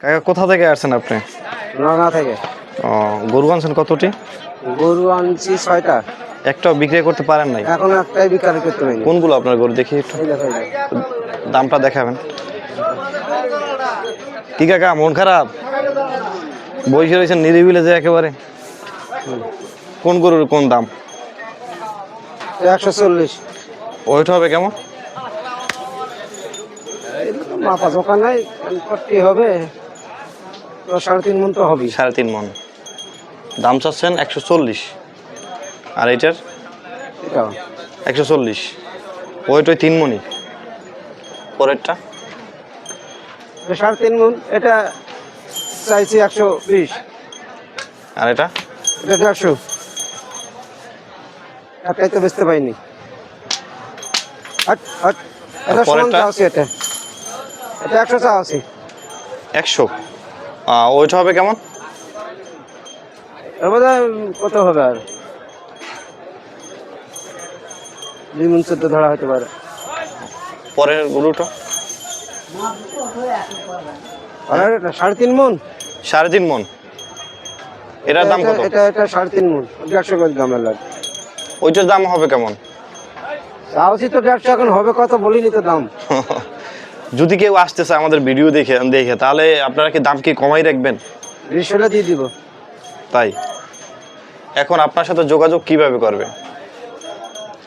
কাকা কোথা থেকে আসছেন আপনি? নগা থেকে। ও, গরু আনছেন কতটি? গরু আনছি 6টা। একটাও বিক্রি করতে পারেন নাই? এখন একটাই বিক্রি করতে পারিনি। কোনগুলো আপনার গরু দেখি একটু এই দেখো, এই দেখো। দামটা দেখাবেন। কি কাকা মন খারাপ? বসে রয়েছেন নিরিবিলে যে একেবারে। কোন গরুর কোন দাম? 140। ওইটা হবে কেমন? মাথা চোখা নাই, কি হবে? তো 3.5 মণ তো হবে। 3.5 মণ। দাম চাচ্ছেন 140। আর এইটার এটাও 140। ওইটাই 3 মণি। পরেরটা 3.5 মণ। এটা চাইছি 120। আর এটা এটা 150। একটাই তো বেচতে পাইনি। Hot hot. এটা সমান পরেরটা? চাওছি। এটা 100 চাওছি। 100। ওইটা হবে কেমন? এর মধ্যে কত হবে আর? 2 মণ 14 ধরা হতে পারে। পরের গরুটা আর এটা 3.5 মণ। 3.5 মণ। এটার দাম কত? এটা 3.5 মণ। 150 করে দাম লাগে। ওইটার দাম হবে কেমন? চাওছি তো 150, এখন হবে কত বলিনি তো দাম। যদি কেউ আসতেছে আমাদের ভিডিও দেখে দেখে তাহলে আপনারা কি দাম কি কমাই রাখবেন? 20 হলে দিয়ে দিব। তাই এখন আপনার সাথে যোগাযোগ কিভাবে করবে?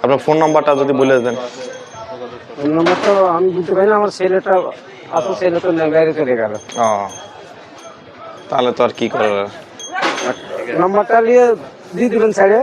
আপনার ফোন নাম্বারটা যদি বলে দেন। ফোন নম্বর তো আমি দিতে পারি না, আমার ছেলেটা আসল ছেলে তো বাইরে চলে গেল। তাহলে তো আর কি করার। নাম্বারটা নিয়ে দিয়ে দিবেন স্যারে।